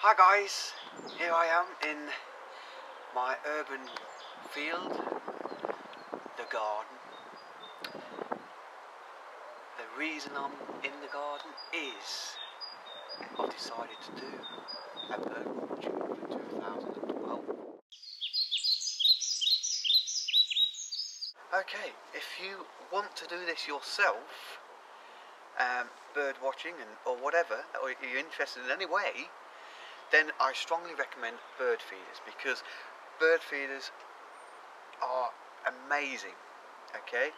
Hi guys, here I am in my urban field, the garden. The reason I'm in the garden is I've decided to do a bird watching for 2012. Okay, if you want to do this yourself, bird watching or whatever, or you're interested in any way, then I strongly recommend bird feeders, because bird feeders are amazing. Okay,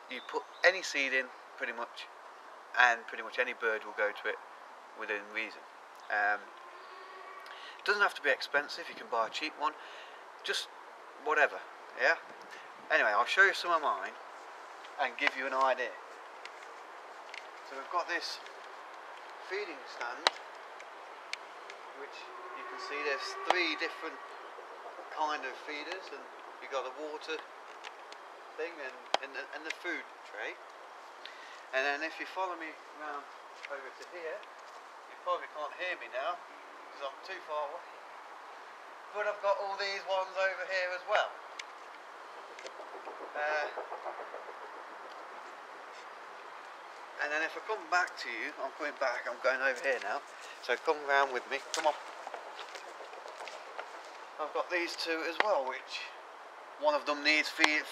you put any seed in pretty much, and pretty much any bird will go to it within reason. It doesn't have to be expensive, you can buy a cheap one, just whatever. Yeah, anyway, I'll show you some of mine and give you an idea. So we've got this feeding stand, which you can see there's 3 different kind of feeders, and you've got the water thing and the food tray. And then if you follow me around over to here, you probably can't hear me now because I'm too far away, but I've got all these ones over here as well. And then if I come back to you, I'm coming back, I'm going over here now, so come round with me, come on. I've got these 2 as well, which one of them needs feeding,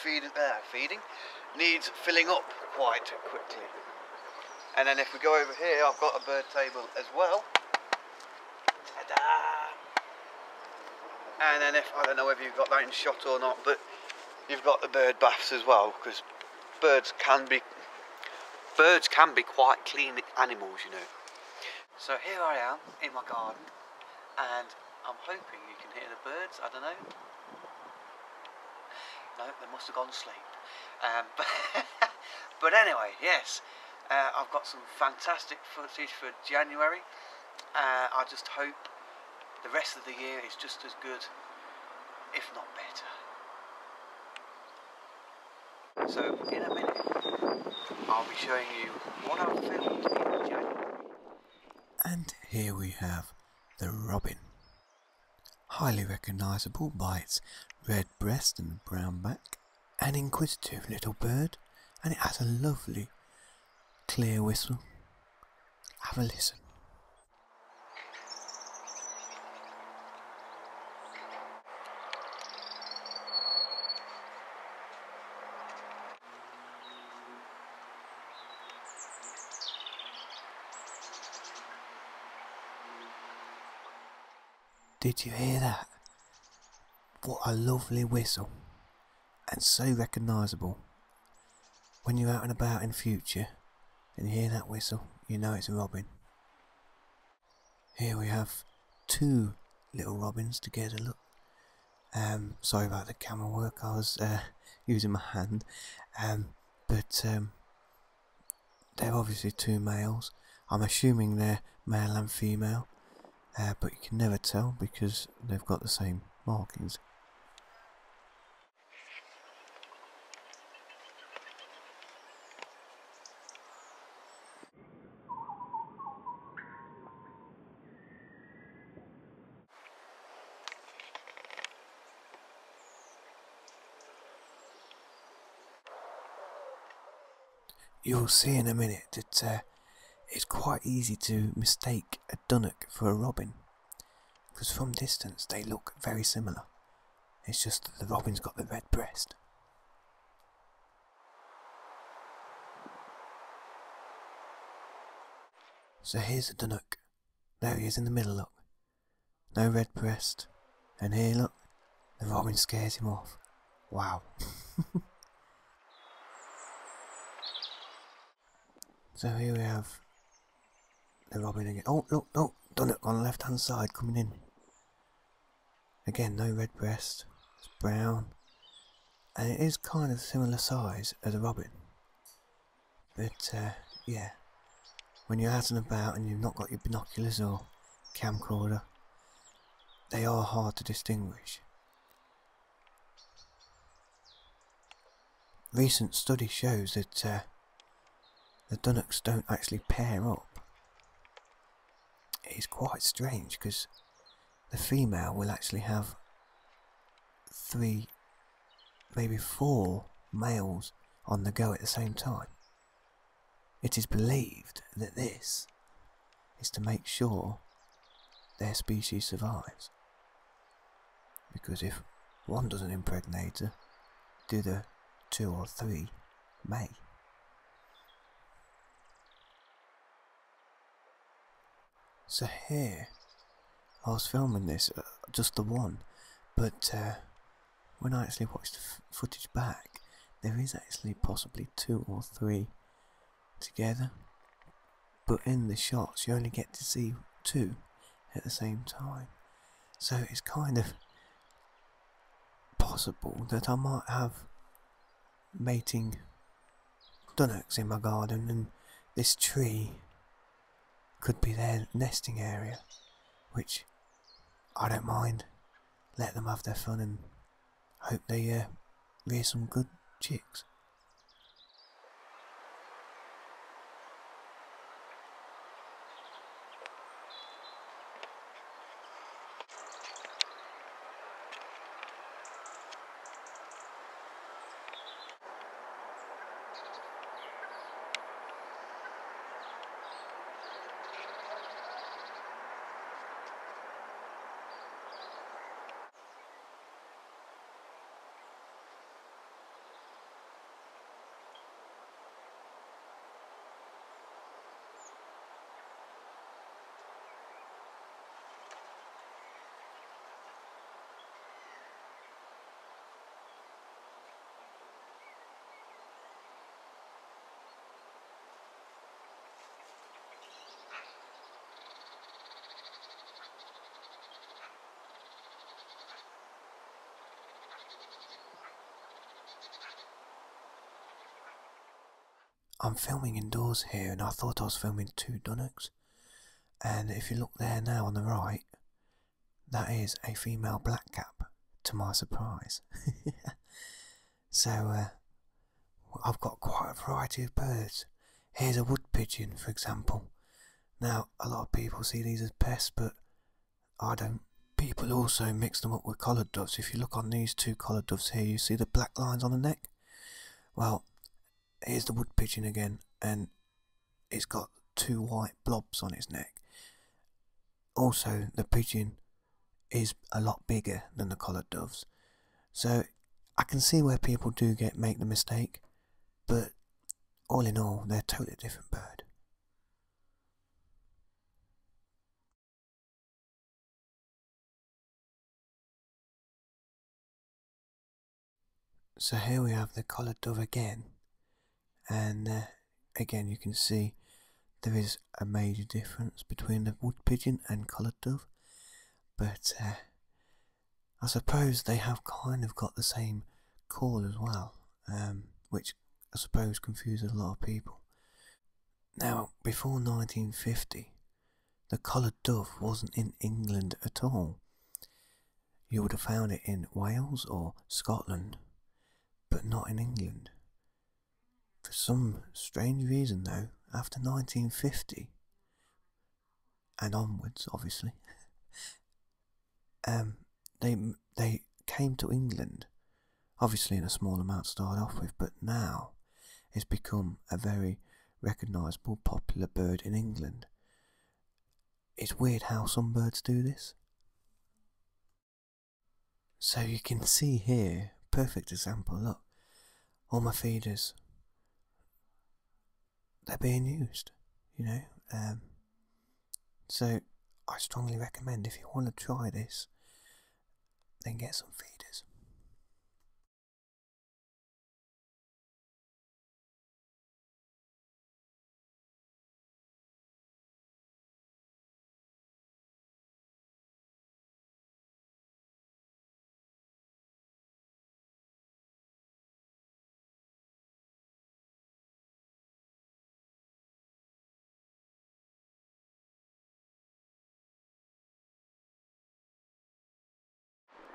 needs filling up quite quickly. And then if we go over here, I've got a bird table as well. Ta-da! And then I don't know whether you've got that in shot or not, but you've got the bird baths as well, because birds can be quite clean animals, you know. So here I am in my garden, and I'm hoping you can hear the birds. I don't know. No, they must have gone to sleep. But anyway, yes, I've got some fantastic footage for January. I just hope the rest of the year is just as good, if not better. So in a minute, I'll be showing you what I've filmed in January. And here we have the robin. Highly recognisable by its red breast and brown back. An inquisitive little bird, and it has a lovely clear whistle. Have a listen. Did you hear that? What a lovely whistle, and so recognisable. When you're out and about in future and you hear that whistle, you know it's a robin. Here we have 2 little robins together, look. Sorry about the camera work, I was using my hand, but they're obviously 2 males. I'm assuming they're male and female. But you can never tell because they've got the same markings. You'll see in a minute that it's quite easy to mistake a dunnock for a robin, because from distance they look very similar. It's just that the robin's got the red breast. So here's the dunnock. There he is in the middle, look. No red breast. And here, look, the robin scares him off. Wow. So here we have the robin again. Oh, look, look, dunnock on the left hand side coming in. Again, no red breast. It's brown. And it is kind of similar size as a robin. But, yeah. When you're out and about and you've not got your binoculars or camcorder, they are hard to distinguish. Recent study shows that the dunnocks don't actually pair up. it's quite strange because the female will actually have 3, maybe 4 males on the go at the same time. It is believed that this is to make sure their species survives. Because if one doesn't impregnate her, the other 2 or 3 may. So here, I was filming this, just the one, but when I actually watched the footage back, there is actually possibly 2 or 3 together, but in the shots you only get to see 2 at the same time. So it's kind of possible that I might have mating dunnocks in my garden, and this tree could be their nesting area, which I don't mind. Let them have their fun and hope they rear some good chicks. I'm filming indoors here, and I thought I was filming 2 dunnocks, and if you look there now on the right, that is a female blackcap, to my surprise. So I've got quite a variety of birds. Here's a wood pigeon, for example. Now, a lot of people see these as pests, but I don't. People also mix them up with collared doves. If you look on these 2 collared doves here, you see the black lines on the neck? Well, here's the wood pigeon again, and it's got 2 white blobs on its neck. Also, the pigeon is a lot bigger than the collared doves, so I can see where people do make the mistake, but all in all, they're a totally different bird. So here we have the collared dove again, and again you can see there is a major difference between the wood pigeon and collared dove, but I suppose they have kind of got the same call as well, which I suppose confuses a lot of people. Now, before 1950, the collared dove wasn't in England at all. You would have found it in Wales or Scotland, but not in England. For some strange reason though, after 1950, and onwards obviously, they came to England, obviously in a small amount to start off with, but now it's become a very recognisable, popular bird in England. It's weird how some birds do this. So you can see here, perfect example, look, all my feeders, they're being used, you know. So I strongly recommend, if you want to try this, then get some feeders.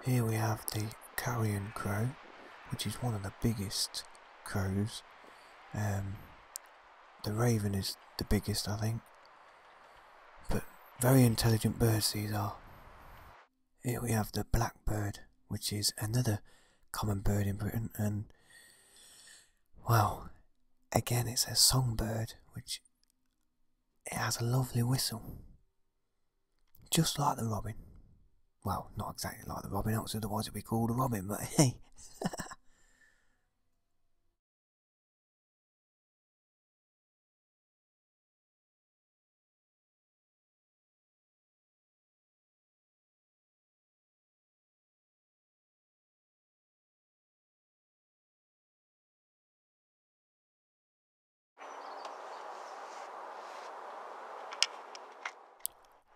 Here we have the carrion crow, which is one of the biggest crows. The raven is the biggest, I think, but Very intelligent birds these are. Here we have the blackbird, which is another common bird in Britain, and well, again it's a songbird, which it has a lovely whistle, just like the robin. Well, not exactly like the robin, else otherwise it'd be called a robin, but hey.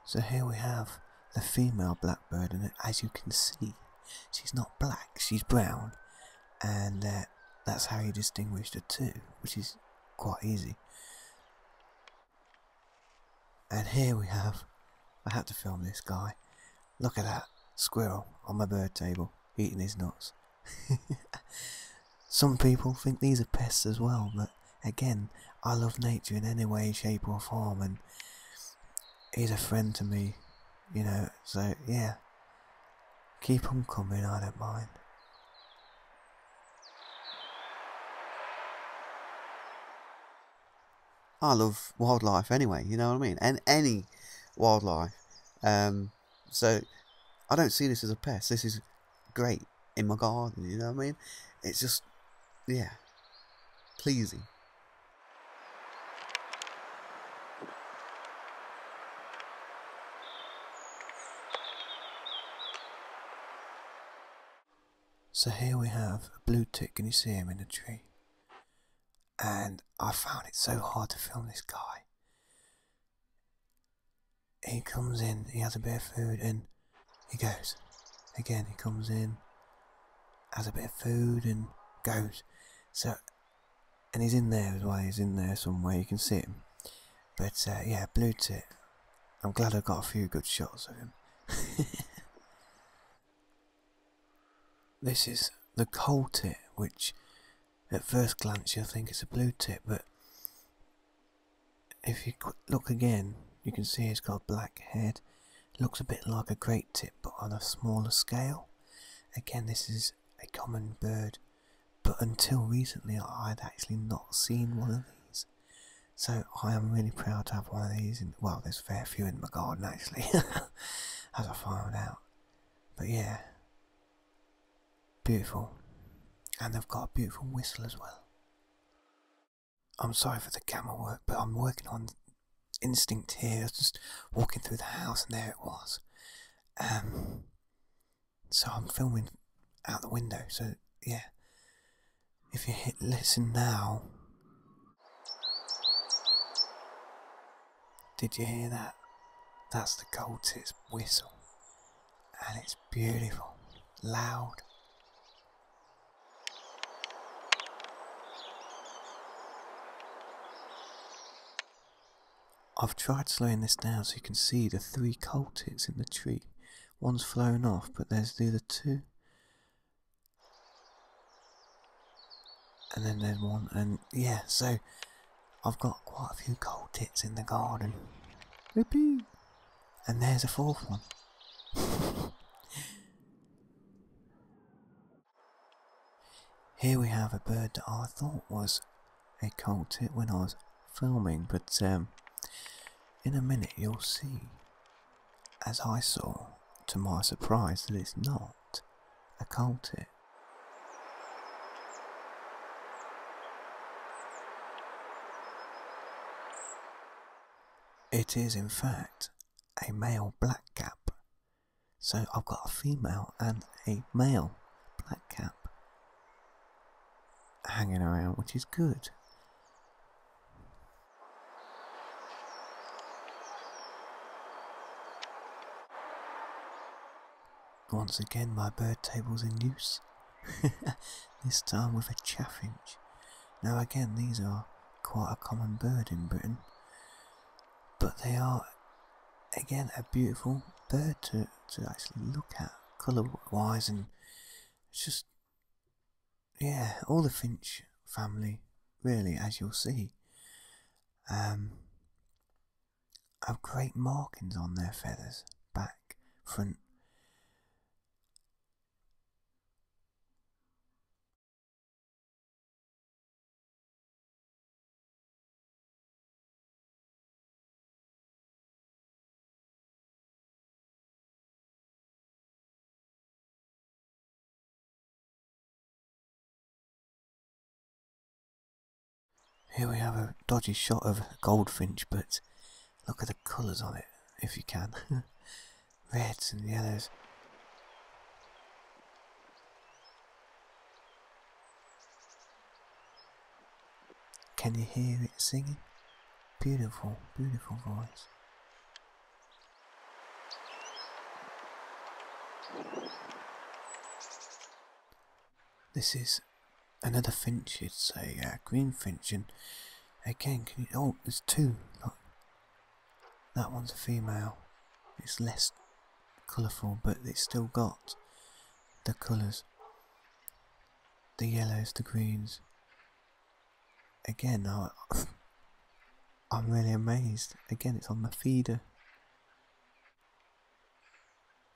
So here we have the female blackbird, and as you can see, she's not black, she's brown, and that's how you distinguish the two, which is quite easy. And here we have, I had to film this guy, look at that squirrel on my bird table, eating his nuts. Some people think these are pests as well, but again, I love nature in any way, shape or form, and he's a friend to me, you know, so yeah, keep them coming, I don't mind. I love wildlife anyway, you know what I mean? And any wildlife. So I don't see this as a pest. This is great in my garden, you know what I mean? It's just, yeah, pleasing. So here we have a blue tick, can you see him in the tree? And I found it so hard to film this guy. He comes in, he has a bit of food, and he goes. Again, he comes in, has a bit of food, and goes. So, and he's in there as well, he's in there somewhere, you can see him. But yeah, blue tit. I'm glad I got a few good shots of him. This is the coal tit, which at first glance you'll think it's a blue tit, but if you look again, you can see it's got a black head. It looks a bit like a great tit, but on a smaller scale. Again, this is a common bird, but until recently I'd actually not seen one of these. So I am really proud to have one of these. Well, there's a fair few in my garden actually, as I found out. But yeah, beautiful. And they've got a beautiful whistle as well. I'm sorry for the camera work, but I'm working on instinct here. I was just walking through the house and there it was. So I'm filming out the window, so yeah. If you hit listen now, did you hear that? That's the gold tit's whistle. And it's beautiful, loud. I've tried slowing this down so you can see the 3 coal tits in the tree. One's flown off, but there's the other 2. And then there's one, and yeah, so I've got quite a few coal tits in the garden. Whoopee! And there's a 4th one. Here we have a bird that I thought was a coal tit when I was filming, but in a minute you'll see, as I saw, to my surprise, that it's not a coal tit. It is in fact a male blackcap. So I've got a female and a male blackcap hanging around, which is good. Once again my bird table's in use. This time with a chaffinch. Now again, these are quite a common bird in Britain, but they are again a beautiful bird to actually look at colour wise, and it's just, yeah, all the finch family really, as you'll see. have great markings on their feathers, back, front. Here we have a dodgy shot of a goldfinch, but look at the colours on it, if you can. Reds and yellows. Can you hear it singing? Beautiful, beautiful voice. This is another finch, it's a green finch, and again, can you, oh, there's two. Look, that one's a female. It's less colourful, but it's still got the colours. The yellows, the greens. Again, I'm really amazed. Again, it's on the feeder.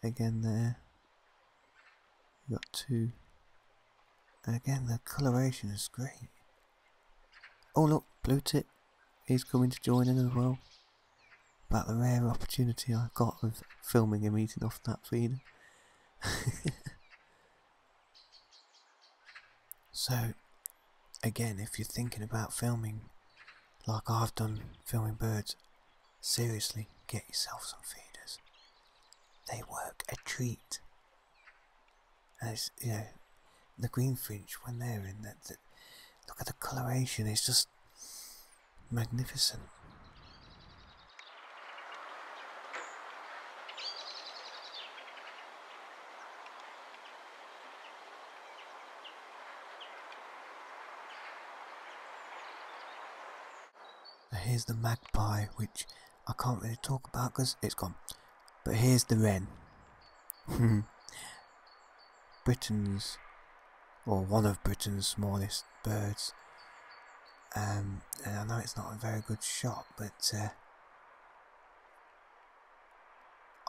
Again there. We've got two. And again, the coloration is great. Oh look, blue tip. He's coming to join in as well. About the rare opportunity I got of filming him eating off that feeder. So, again, if you're thinking about filming, like I've done, filming birds, seriously, get yourself some feeders. They work a treat. And it's, you know, the greenfinch, when they're in that, look at the coloration, it's just magnificent. Now here's the magpie, which I can't really talk about because it's gone. But here's the wren. Britain's, or one of Britain's smallest birds. And I know it's not a very good shot, but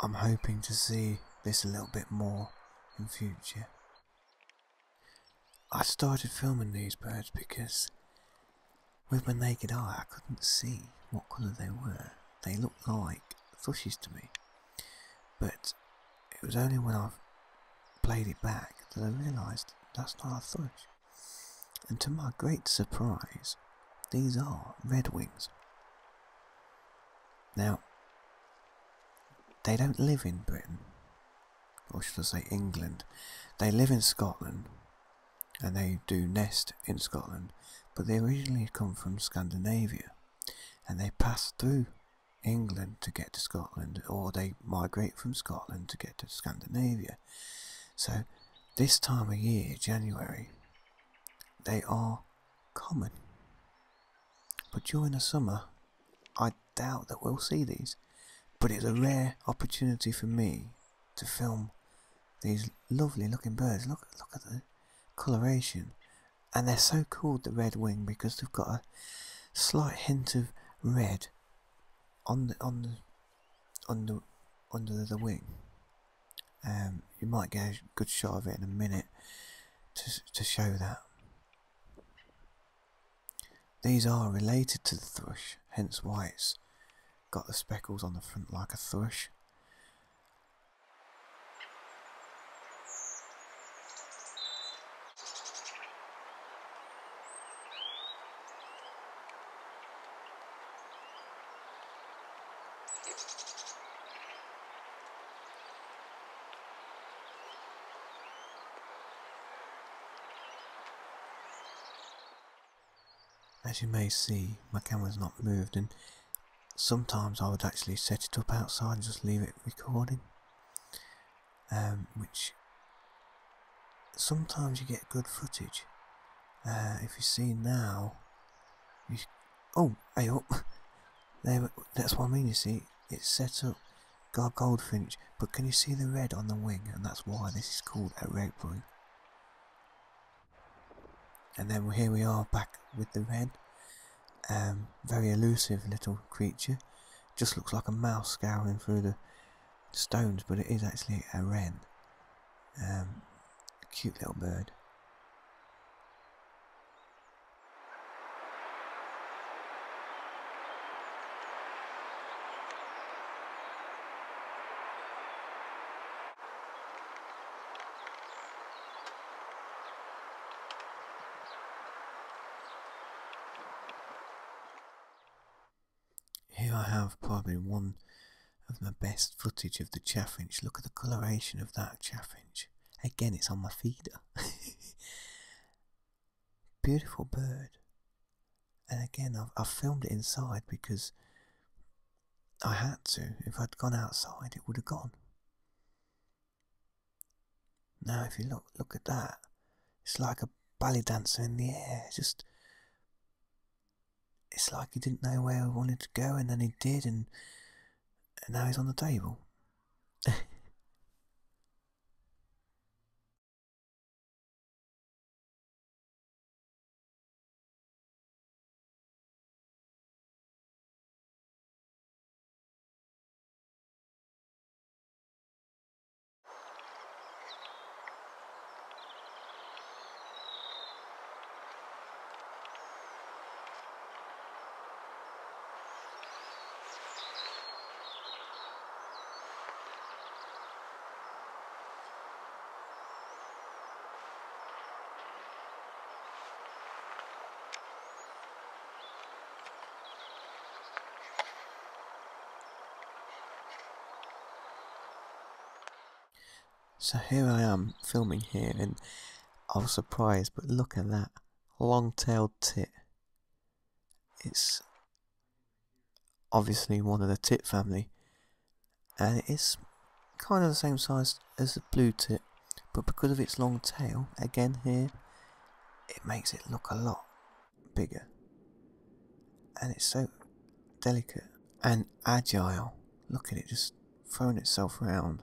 I'm hoping to see this a little bit more in future. I started filming these birds because with my naked eye I couldn't see what colour they were. They looked like thrushes to me, but it was only when I played it back that I realised that's not a thrush. And to my great surprise, these are redwings. Now, they don't live in Britain, or should I say England. They live in Scotland, and they do nest in Scotland, but they originally come from Scandinavia, and they pass through England to get to Scotland, or they migrate from Scotland to get to Scandinavia. So this time of year, January, they are common. But during the summer, I doubt that we'll see these. But it's a rare opportunity for me to film these lovely looking birds. Look at the coloration. And they're so called the red wing because they've got a slight hint of red under the wing. You might get a good shot of it in a minute to show that. These are related to the thrush, hence why it's got the speckles on the front like a thrush. As you may see, my camera's not moved, and sometimes I would actually set it up outside and just leave it recording. Which sometimes you get good footage. If you see now, oh, hey up, there. That's what I mean. You see, it's set up, got a goldfinch, but can you see the red on the wing? And that's why this is called a red wing. And then here we are back with the red. Very elusive little creature. Just looks like a mouse scouring through the stones, but it is actually a wren. Cute little bird. Here I have probably one of my best footage of the chaffinch. Look at the coloration of that chaffinch. Again, it's on my feeder. Beautiful bird. And again, I've filmed it inside because I had to. If I'd gone outside, it would have gone. Now, if you look at that, it's like a ballet dancer in the air. It's like he didn't know where he wanted to go, and then he did, and now he's on the table. So here I am filming here, and I was surprised, but look at that long-tailed tit. It's obviously one of the tit family, and it is kind of the same size as the blue tit, but because of its long tail, again here, it makes it look a lot bigger. And it's so delicate and agile. Look at it just throwing itself around.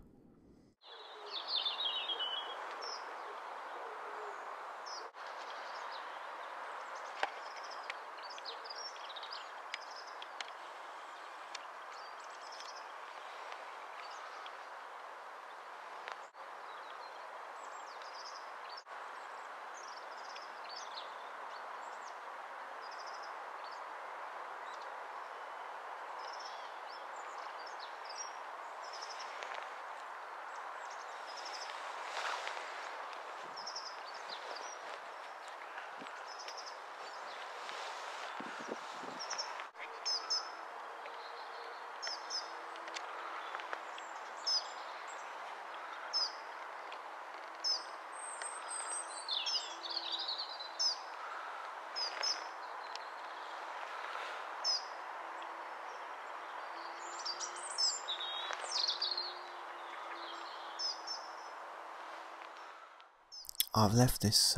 I've left this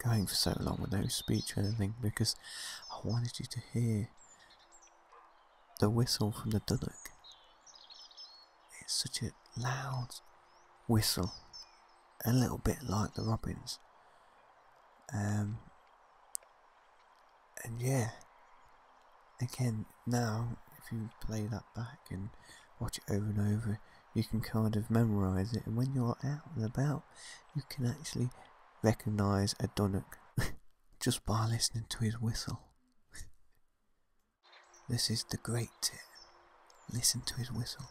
going for so long with no speech or anything because I wanted you to hear the whistle from the dunnock. It's such a loud whistle, a little bit like the robins. And yeah, again, now if you play that back and watch it over and over, you can kind of memorise it, and when you're out and about, you can actually recognise a dunnock just by listening to his whistle. This is the great tit. Listen to his whistle.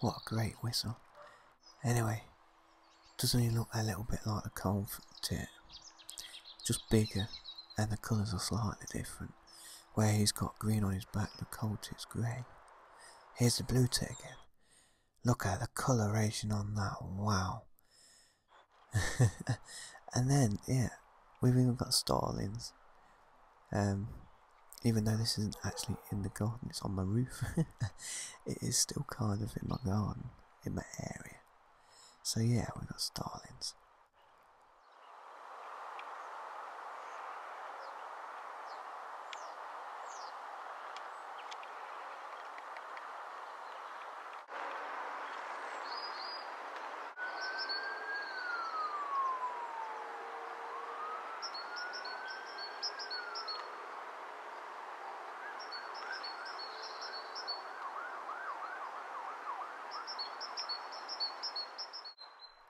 What a great whistle. Anyway, doesn't he look a little bit like the coal tit? Just bigger, and the colours are slightly different. Where he's got green on his back, the coal tit's grey. Here's the blue tit again. Look at the coloration on that, wow. And then, yeah, we've even got starlings. even though this isn't actually in the garden, it's on my roof, it is still kind of in my garden, in my area. So yeah, we've got starlings.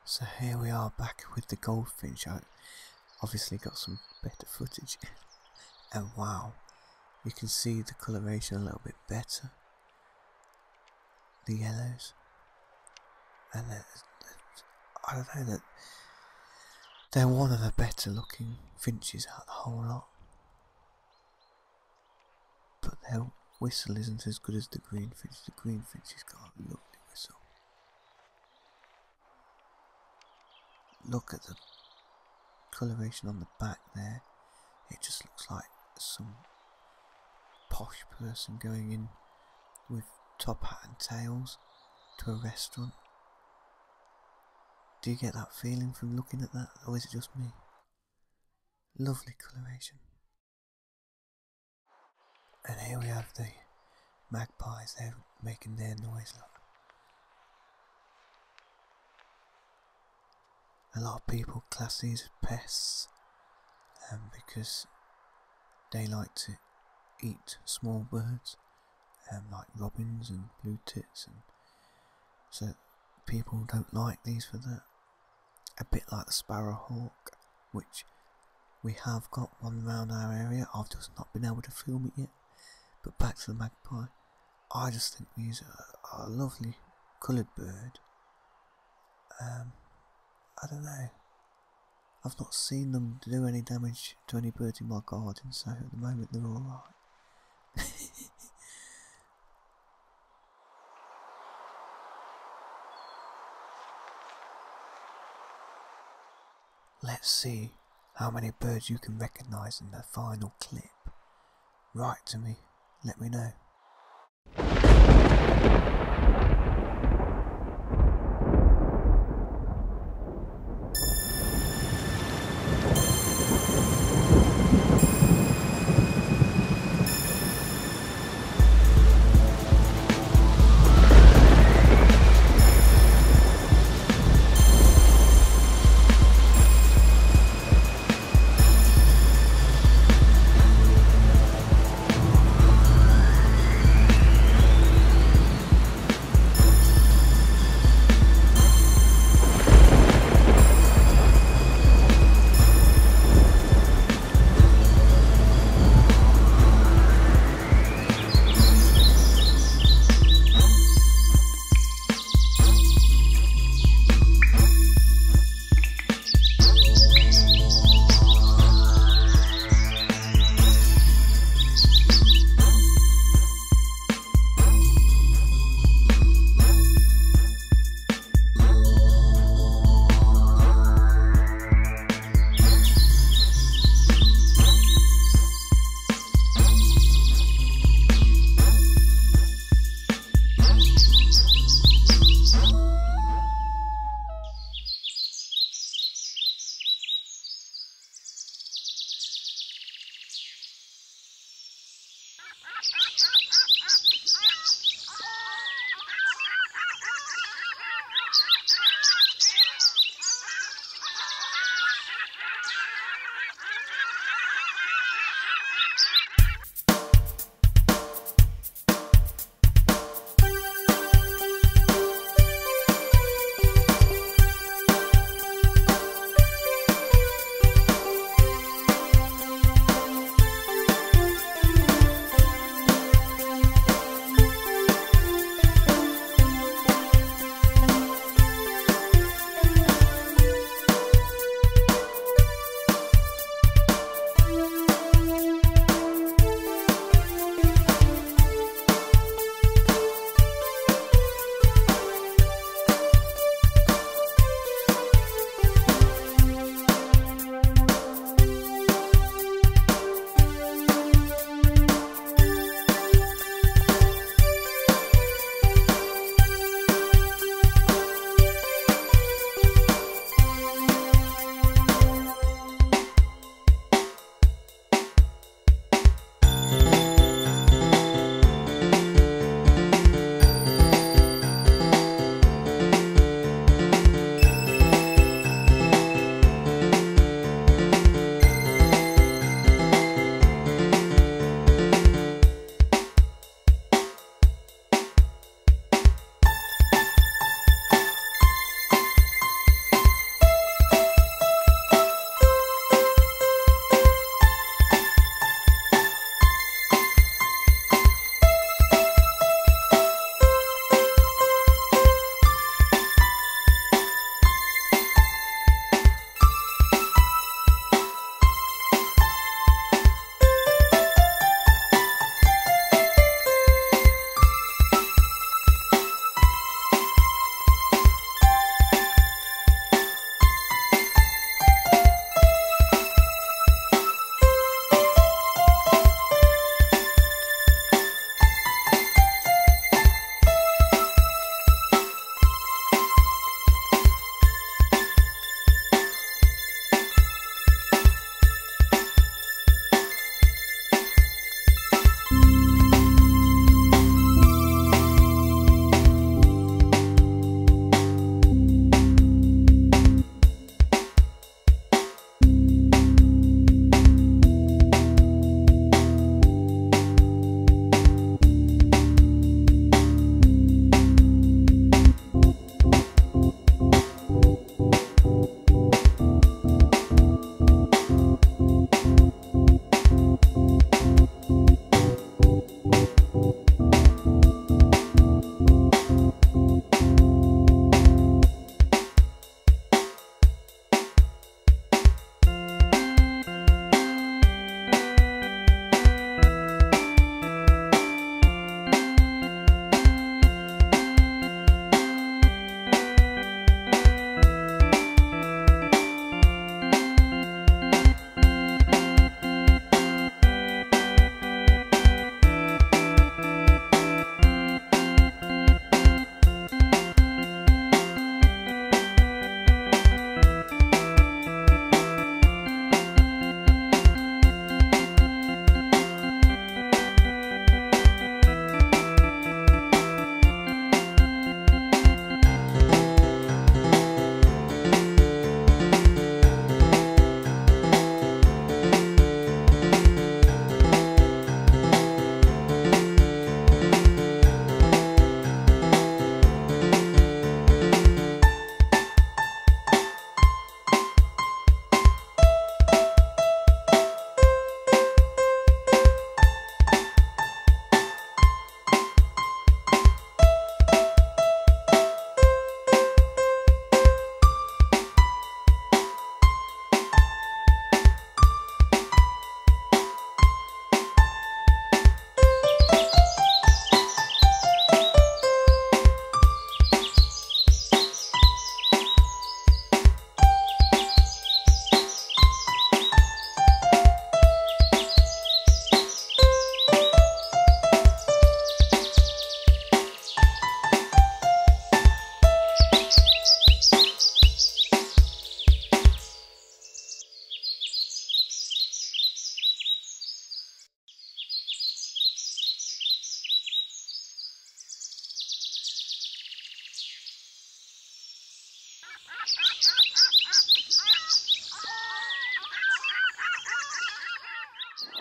So here we are back with the goldfinch. I obviously got some better footage. And wow, you can see the coloration a little bit better. The yellows. And I don't know, that they're one of the better looking finches out of the whole lot. But their whistle isn't as good as the greenfinch. The greenfinch has got a lovely whistle. Look at the coloration on the back there. It just looks like some posh person going in with top hat and tails to a restaurant. Do you get that feeling from looking at that, or is it just me? Lovely coloration. And here we have the magpies. They're making their noise, look. A lot of people class these as pests because they like to eat small birds like robins and blue tits, and so people don't like these for that. A bit like the sparrowhawk, which we have got one around our area. I've just not been able to film it yet. But back to the magpie, I just think these are a lovely coloured bird. I don't know. I've not seen them do any damage to any birds in my garden, so at the moment they're alright. Let's see how many birds you can recognise in the final clip. Write to me, let me know.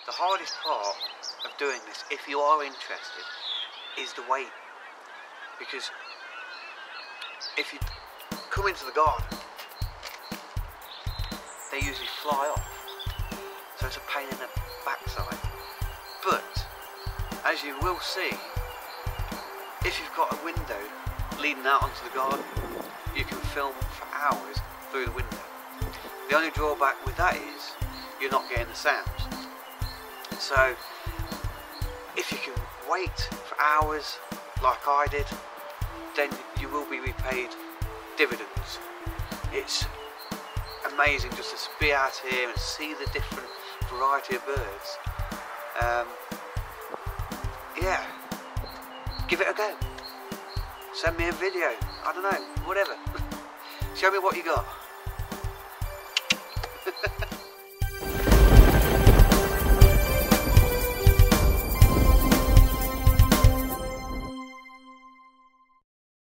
The hardest part of doing this, if you are interested, is the wait. Because if you come into the garden, they usually fly off. So it's a pain in the backside. But, as you will see, if you've got a window leading out onto the garden, you can film for hours through the window. The only drawback with that is you're not getting the sounds. So if you can wait for hours like I did, then you will be repaid dividends. It's amazing just to be out here and see the different variety of birds. Yeah, give it a go. Send me a video, I don't know, whatever. Show me what you got.